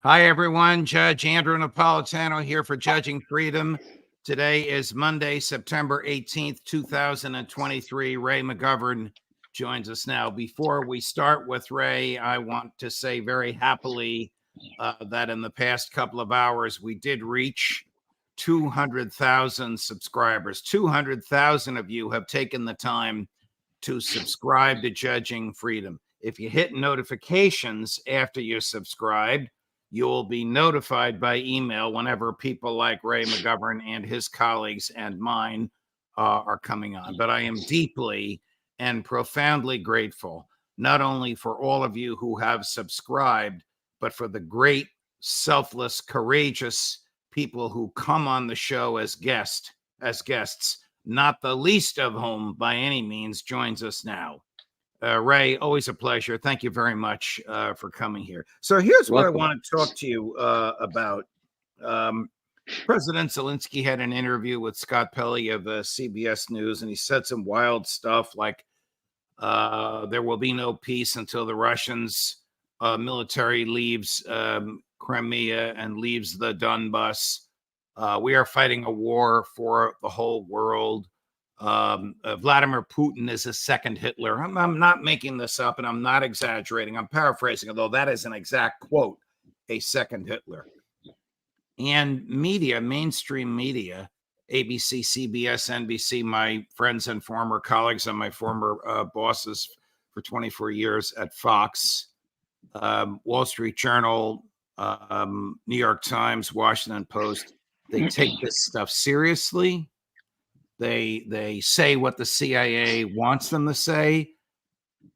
Hi, everyone. Judge Andrew Napolitano here for Judging Freedom. Today is Monday, September 18th, 2023. Ray McGovern joins us now. Before we start with Ray, I want to say very happily that in the past couple of hours, we did reach 200,000 subscribers. 200,000 of you have taken the time to subscribe to Judging Freedom. If you hit notifications after you're subscribed, you'll be notified by email whenever people like Ray McGovern and his colleagues and mine are coming on. But I am deeply and profoundly grateful, not only for all of you who have subscribed, but for the great, selfless, courageous people who come on the show as guests, not the least of whom by any means joins us now. Ray, always a pleasure. Thank you very much for coming here. So here's what I want to talk to you about. President Zelensky had an interview with Scott Pelley of CBS News, and he said some wild stuff like there will be no peace until the Russians military leaves Crimea and leaves the Donbass. We are fighting a war for the whole world. Vladimir Putin is a second Hitler. I'm not making this up, and I'm not exaggerating. I'm paraphrasing, although that is an exact quote, a second Hitler. And media, mainstream media, ABC, CBS, NBC, my friends and former colleagues and my former bosses for 24 years at Fox, Wall Street Journal, New York Times, Washington Post, they take this stuff seriously. They say what the CIA wants them to say.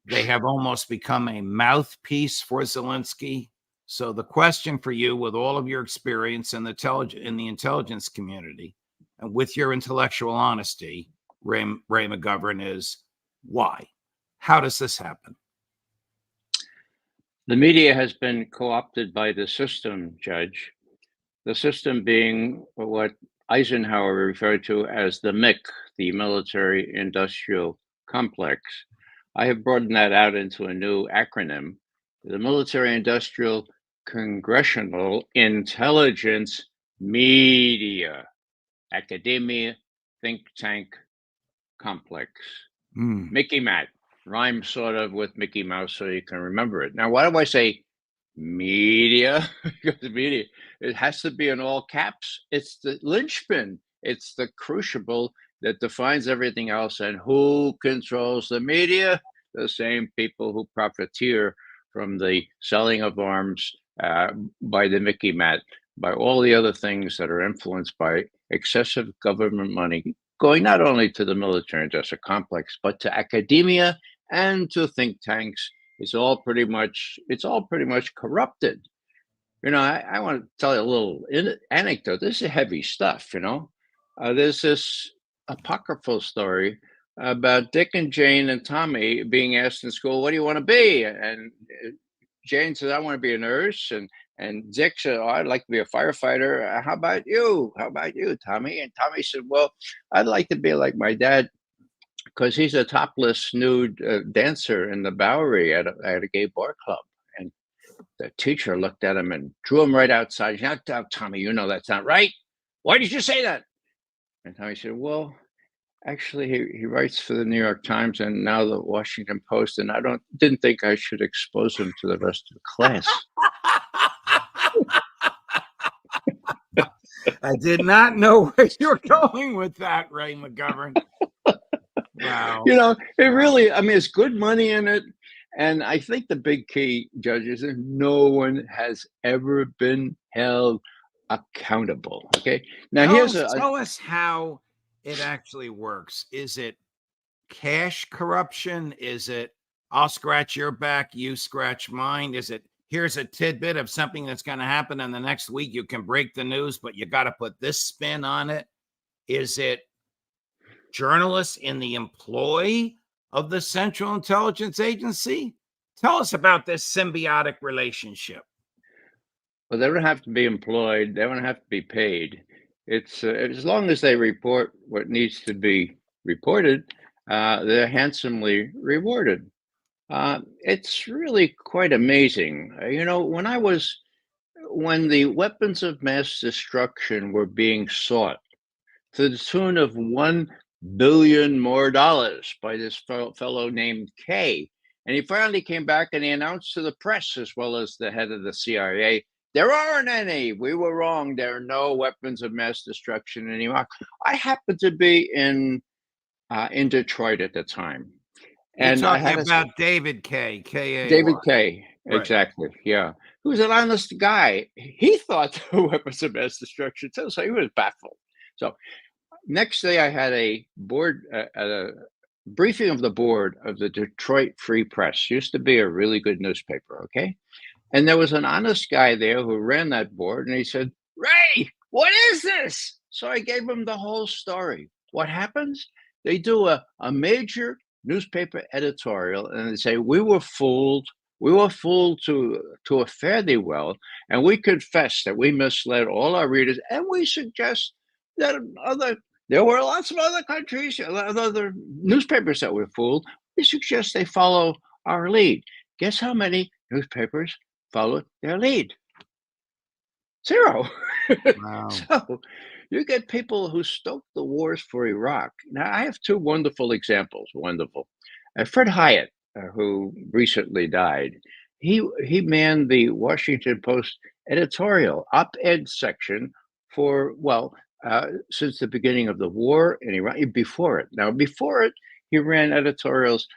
They have almost become a mouthpiece for Zelensky. So the question for you, with all of your experience in the intelligence community and with your intellectual honesty, Ray McGovern, is why? How does this happen? The media has been co-opted by the system, Judge. The system being what Eisenhower referred to as the MIC, the military-industrial complex. I have broadened that out into a new acronym, the Military-Industrial Congressional Intelligence Media, Academia, Think Tank Complex. Mickey Matt, rhymes sort of with Mickey Mouse so you can remember it. Now, why do I say media? Because media, it has to be in all caps. It's the linchpin. It's the crucible that defines everything else. And who controls the media? The same people who profiteer from the selling of arms by the Mickey Matt, by all the other things that are influenced by excessive government money, going not only to the military industrial complex, but to academia and to think tanks. It's all pretty much corrupted. You know, I want to tell you a little anecdote. This is heavy stuff, you know. There's this apocryphal story about Dick and Jane and Tommy being asked in school, what do you want to be? And Jane says, I want to be a nurse. And Dick said, oh, I'd like to be a firefighter. How about you? How about you, Tommy? And Tommy said, well, I'd like to be like my dad, because he's a topless nude dancer in the Bowery at a gay bar club. And the teacher looked at him and drew him right outside. Now, Tommy, you know that's not right. Why did you say that? And Tommy said, well, actually, he writes for the New York Times and now the Washington Post, and I didn't think I should expose him to the rest of the class. I did not know where you were going with that, Ray McGovern. Wow. You know, it really, I mean, it's good money in it. And I think the big key, Judge, is that no one has ever been held accountable. Okay. Now, tell us how it actually works. Is it cash corruption? Is it I'll scratch your back, you scratch mine? Is it here's a tidbit of something that's going to happen in the next week? You can break the news, but you got to put this spin on it. Is it journalists in the employ of the Central Intelligence Agency? Tell us about this symbiotic relationship. Well, they don't have to be employed. They don't have to be paid. It's as long as they report what needs to be reported, they're handsomely rewarded. It's really quite amazing. You know, when I was when the weapons of mass destruction were being sought to the tune of $1 billion more by this fellow named Kay. And he finally came back and he announced to the press, as well as the head of the CIA, there aren't any. We were wrong. There are no weapons of mass destruction in Iraq. I happened to be in Detroit at the time. You're And I talking had about David K. K-A-Y. David Kay, Right. exactly, yeah. Who's an honest guy. He thought there were weapons of mass destruction too, so he was baffled. So next day, I had a board, a briefing of the board of the Detroit Free Press. Used to be a really good newspaper, okay? And there was an honest guy there who ran that board, and he said, Ray, what is this? So I gave him the whole story. What happens? They do a major newspaper editorial, and they say, we were fooled. We were fooled to a fare thee well, and we confess that we misled all our readers, and we suggest that there were lots of other countries, other newspapers that were fooled. We suggest they follow our lead. Guess how many newspapers followed their lead? 0. Wow. So you get people who stoked the wars for Iraq. Now, I have 2 wonderful examples. Wonderful. Fred Hyatt, who recently died, he manned the Washington Post editorial op-ed section for, since the beginning of the war in Iraq, before it. Now, before it, he ran editorials.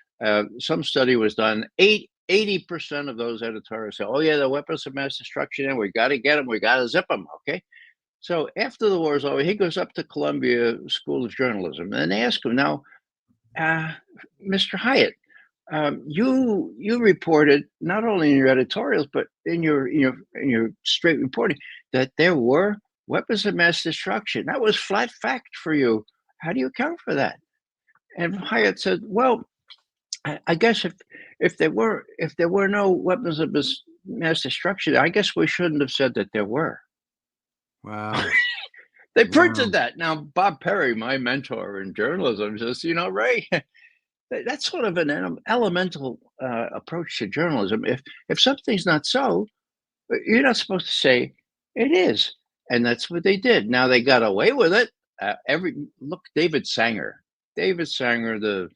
Some study was done. 80% of those editorials say, oh, yeah, the weapons of mass destruction, and we got to get them. We got to zip them. Okay. So after the war is over, he goes up to Columbia School of Journalism, and they ask him, now, Mr. Hyatt, you reported not only in your editorials, but in your straight reporting that there were weapons of mass destruction. That was flat fact for you. How do you account for that? And Hyatt said, well, I guess if there were no weapons of mass destruction, I guess we shouldn't have said that there were. Wow. They printed that. Now, Bob Perry, my mentor in journalism, says, Ray, that's sort of an elemental approach to journalism. If something's not so, you're not supposed to say it is. And that's what they did. Now they got away with it. David Sanger, the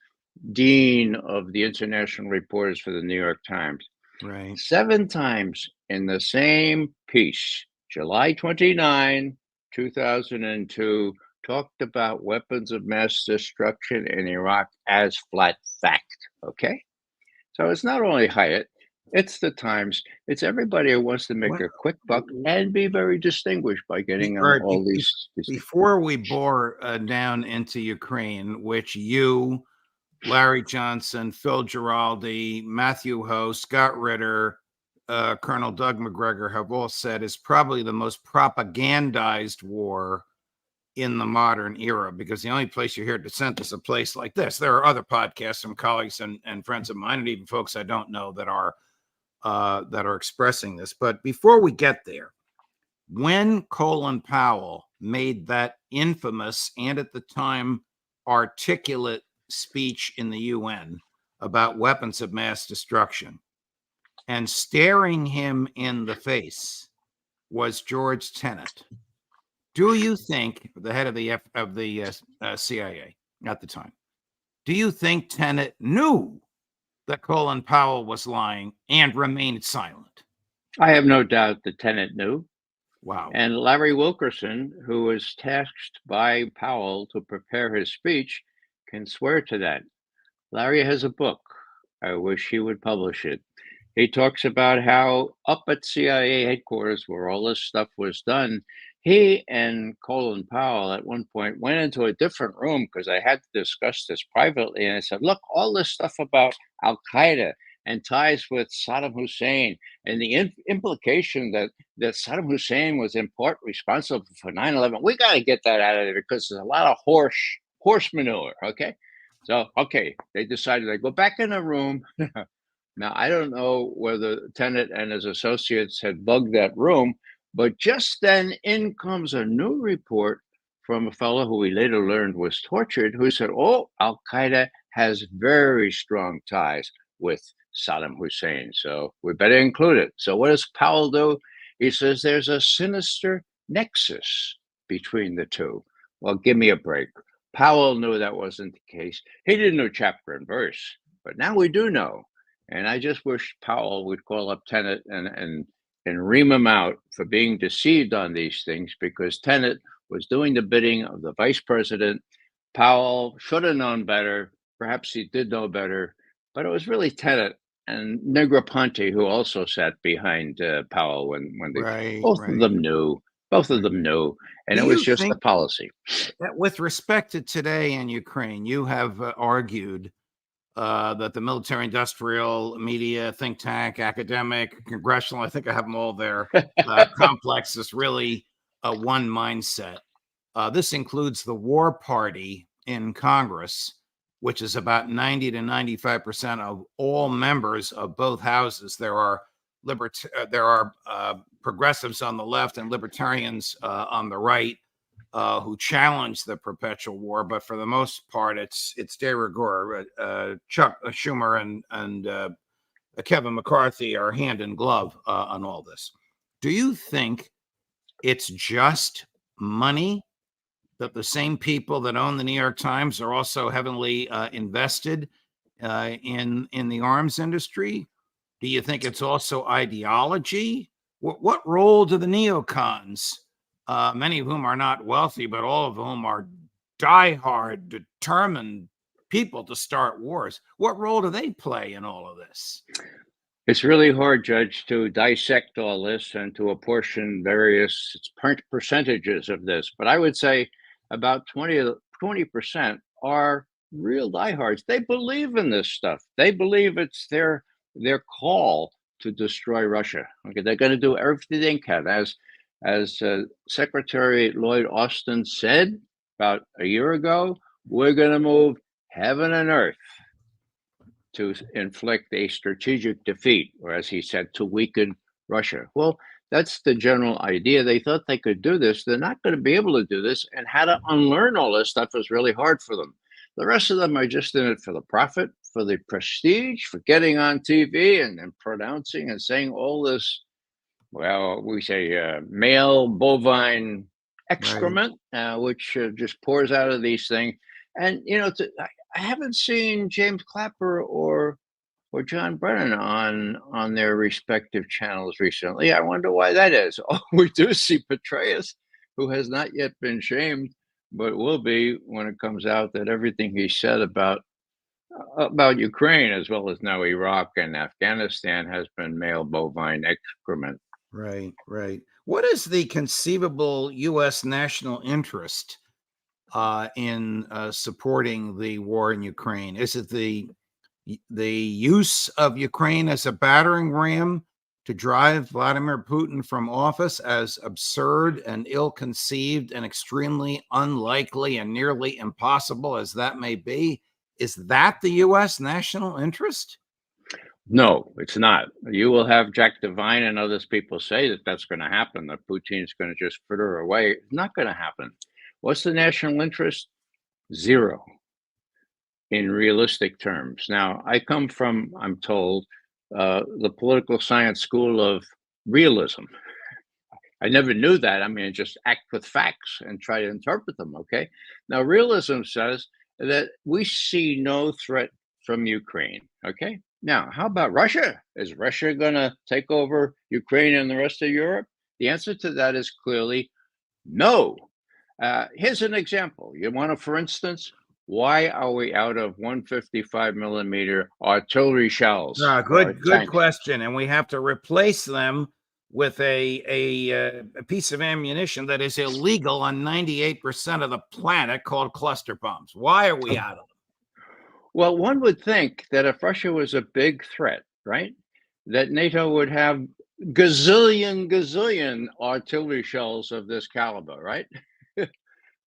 dean of the international reporters for the New York Times, Right. 7 times in the same piece, July 29, 2002, talked about weapons of mass destruction in Iraq as flat fact. Okay. So it's not only Hyatt, it's the Times, it's everybody who wants to make a quick buck and be very distinguished by getting on all these. Before we bore down into Ukraine, which you, Larry Johnson, Phil Giraldi, Matthew Ho, Scott Ritter, Colonel Doug McGregor have all said is probably the most propagandized war in the modern era, because the only place you hear dissent is a place like this. There are other podcasts from colleagues and friends of mine, and even folks I don't know that are expressing this. But before we get there, when Colin Powell made that infamous and at the time articulate speech in the UN about weapons of mass destruction, and staring him in the face was George Tenet. Do you think, the head of the CIA at the time, do you think Tenet knew that Colin Powell was lying and remained silent? I have no doubt that Tenet knew. Wow. And Larry Wilkerson, who was tasked by Powell to prepare his speech, can swear to that. Larry has a book. I wish he would publish it. He talks about how up at CIA headquarters, where all this stuff was done, he and Colin Powell at one point went into a different room because I had to discuss this privately. And I said, look, all this stuff about Al Qaeda and ties with Saddam Hussein and the implication that Saddam Hussein was in part responsible for 9/11. We got to get that out of there because there's a lot of horse manure. Okay. So, they decided to go back in the room. Now, I don't know whether Tenet and his associates had bugged that room, but just then in comes a new report from a fellow who we later learned was tortured, who said, oh, Al Qaeda has very strong ties with Saddam Hussein. So we better include it. So what does Powell do? He says there's a sinister nexus between the two. Well, give me a break. Powell knew that wasn't the case. He didn't know chapter and verse, but now we do know. And I just wish Powell would call up Tenet and ream him out for being deceived on these things, because Tenet was doing the bidding of the vice president. Powell should have known better. Perhaps he did know better, but it was really Tenet and Negroponte who also sat behind Powell when they Right, both of right, them knew. Both of right. them knew, and Do it was you just the think policy. that with respect to today in Ukraine, you have argued that the military industrial media, think tank, academic, congressional, I think I have them all there, complex is really one mindset. This includes the war party in Congress, which is about 90 to 95% of all members of both houses. There are progressives on the left and libertarians on the right who challenge the perpetual war, but for the most part, it's de rigueur. Chuck Schumer and Kevin McCarthy are hand in glove on all this. Do you think it's just money, that the same people that own the New York Times are also heavily invested in the arms industry? Do you think it's also ideology? What role do the neocons, many of whom are not wealthy, but all of whom are diehard, determined people to start wars, what role do they play in all of this? It's really hard, Judge, to dissect all this and to apportion various percentages of this. But I would say about 20% are real diehards. They believe in this stuff. They believe it's their call to destroy Russia. Okay, they're going to do everything they can. As Secretary Lloyd Austin said about a year ago, we're going to move heaven and earth to inflict a strategic defeat, or as he said, to weaken Russia. Well, that's the general idea. They thought they could do this. They're not going to be able to do this. And how to unlearn all this stuff is really hard for them. The rest of them are just in it for the profit, for the prestige, for getting on TV and pronouncing and saying all this, well, we say male bovine Right. excrement, which just pours out of these things. And, I haven't seen James Clapper or John Brennan on their respective channels recently. I wonder why that is. Oh, we do see Petraeus, who has not yet been shamed, but will be when it comes out that everything he said about Ukraine, as well as now Iraq and Afghanistan, has been male bovine excrement. Right, right. What is the conceivable U.S. national interest in supporting the war in Ukraine? Is it the use of Ukraine as a battering ram to drive Vladimir Putin from office, as absurd and ill-conceived and extremely unlikely and nearly impossible as that may be? Is that the U.S. national interest? No, it's not. You will have Jack Devine and others people say that that's going to happen, that Putin's going to just fritter away. It's not going to happen. What's the national interest? Zero in realistic terms. Now, I come from, I'm told, the political science school of realism. I never knew that. I mean, just act with facts and try to interpret them. Okay. Now, realism says that we see no threat from Ukraine. Okay. Now, how about Russia? Is Russia going to take over Ukraine and the rest of Europe? The answer to that is clearly no. Here's an example. You want to, for instance, why are we out of 155 millimeter artillery shells for our Good tanks? question. And we have to replace them with a piece of ammunition that is illegal on 98% of the planet, called cluster bombs. Why are we out of them? Well, one would think that if Russia was a big threat, right, that NATO would have gazillion artillery shells of this caliber, right?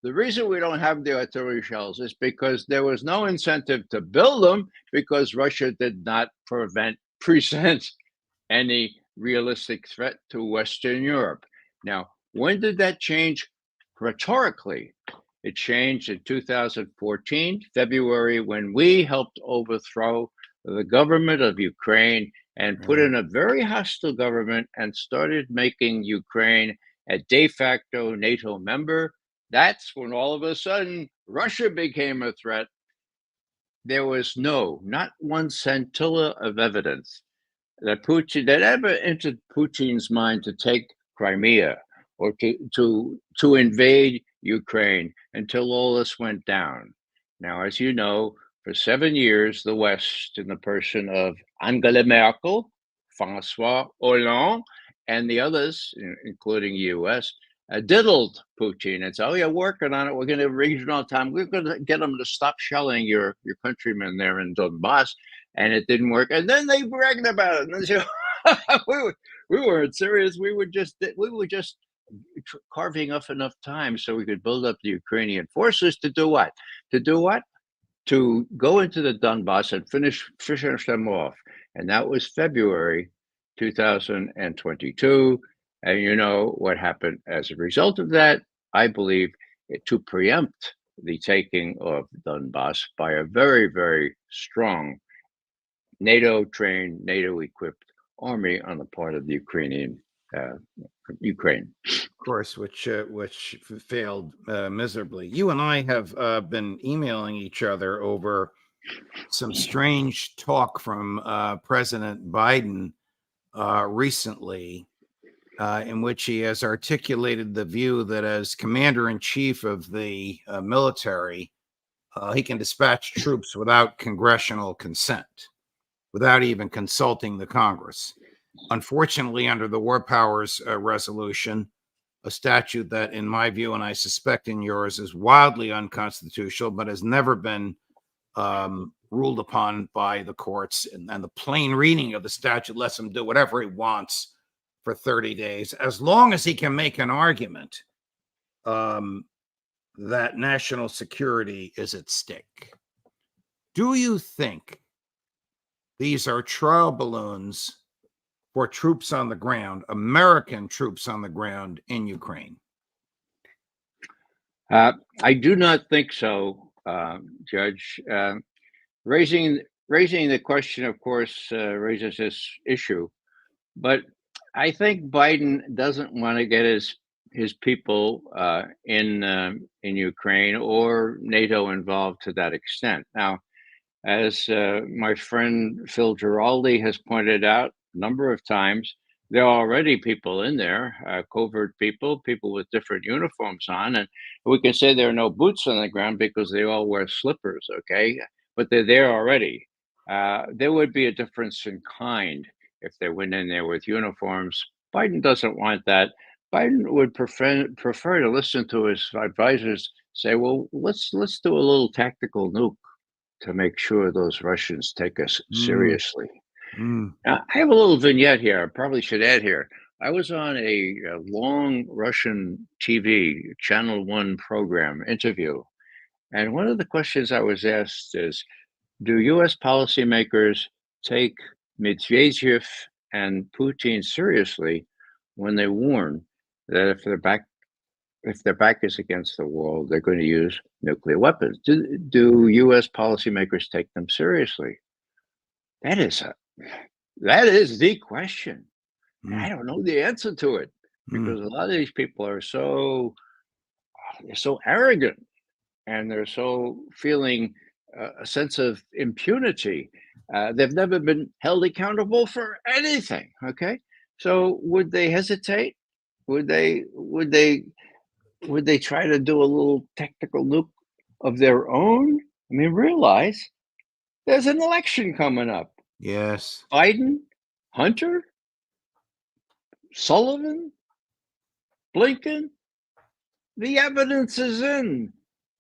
The reason we don't have the artillery shells is because there was no incentive to build them, because Russia did not present any realistic threat to Western Europe. Now, when did that change rhetorically? It changed in 2014, February, when we helped overthrow the government of Ukraine and put in a very hostile government and started making Ukraine a de facto NATO member. That's when all of a sudden Russia became a threat. There was not one scintilla of evidence that ever entered Putin's mind to take Crimea or to invade Ukraine until all this went down. Now, as you know, for 7 years, the West, in the person of Angela Merkel, Francois Hollande, and the others, including U.S., diddled Putin and said, "Oh, you're working on it. We're going to have regional time. We're going to get them to stop shelling your countrymen there in Donbass." And it didn't work. And then they bragged about it. And they said, we weren't serious. We were just carving off enough time so we could build up the Ukrainian forces to do what? To do what? To go into the Donbass and finish them off. And that was February 2022. And you know what happened as a result of that? I believe to preempt the taking of Donbass by a very, very strong NATO-trained, NATO-equipped army on the part of the Ukraine. Of course, which failed miserably. You and I have been emailing each other over some strange talk from President Biden recently, in which he has articulated the view that as commander-in-chief of the military, he can dispatch troops without congressional consent, without even consulting the Congress. Unfortunately, under the War Powers Resolution, a statute that, in my view, and I suspect in yours, is wildly unconstitutional, but has never been ruled upon by the courts. And the plain reading of the statute lets him do whatever he wants for 30 days, as long as he can make an argument that national security is at stake. Do you think these are trial balloons for troops on the ground, American troops on the ground in Ukraine? I do not think so, Judge. Raising the question, of course, raises this issue, but I think Biden doesn't want to get his people in Ukraine or NATO involved to that extent. Now, as my friend Phil Giraldi has pointed out a number of times, there are already people in there, covert people with different uniforms on. And we can say there are no boots on the ground because they all wear slippers, okay? But they're there already. There would be a difference in kind if they went in there with uniforms. Biden doesn't want that. Biden would prefer to listen to his advisors say, well, let's do a little tactical nuke to make sure those Russians take us seriously. Now, I have a little vignette here. I probably should add here. I was on a long Russian TV, Channel 1 program interview. And one of the questions I was asked is, do U.S. policymakers take Medvedev and Putin seriously when they warn that if their back is against the wall, they're going to use nuclear weapons? Do U.S. policymakers take them seriously? That is the question. I don't know the answer to it because a lot of these people are so arrogant and they're so feeling a sense of impunity. They've never been held accountable for anything. Okay, so would they hesitate? Would they try to do a little tactical nuke of their own? I mean, realize there's an election coming up. Yes. Biden, Hunter, Sullivan, Blinken, the evidence is in.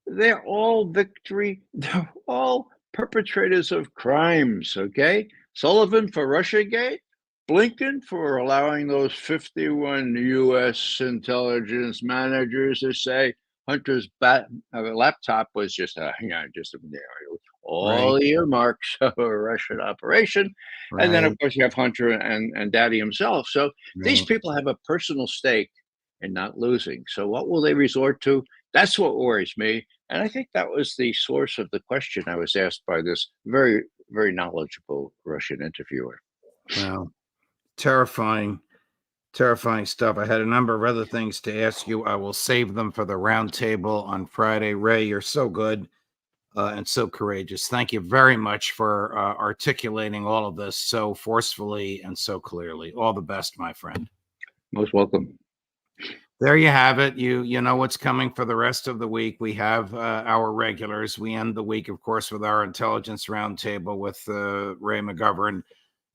They're all they're all perpetrators of crimes, okay? Sullivan for Russiagate, Blinken for allowing those 51 U.S. intelligence managers to say Hunter's laptop was just all earmarks of a Russian operation. Right. And then, of course, you have Hunter and Daddy himself. So these people have a personal stake in not losing. So what will they resort to? That's what worries me. And I think that was the source of the question I was asked by this very, very knowledgeable Russian interviewer. Wow. Terrifying, terrifying stuff. I had a number of other things to ask you. I will save them for the roundtable on Friday. Ray, you're so good and so courageous. Thank you very much for articulating all of this so forcefully and so clearly. All the best, my friend. Most welcome. There you have it. You know what's coming for the rest of the week. We have our regulars. We end the week, of course, with our intelligence roundtable with Ray McGovern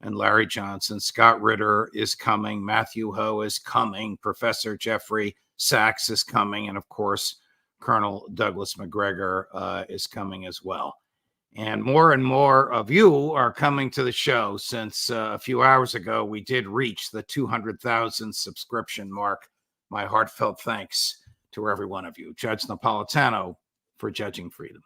and Larry Johnson. Scott Ritter is coming. Matthew Ho is coming. Professor Jeffrey Sachs is coming. And of course, Colonel Douglas McGregor is coming as well. And more of you are coming to the show since a few hours ago we did reach the 200,000 subscription mark. My heartfelt thanks to every one of you. Judge Napolitano for Judging Freedom.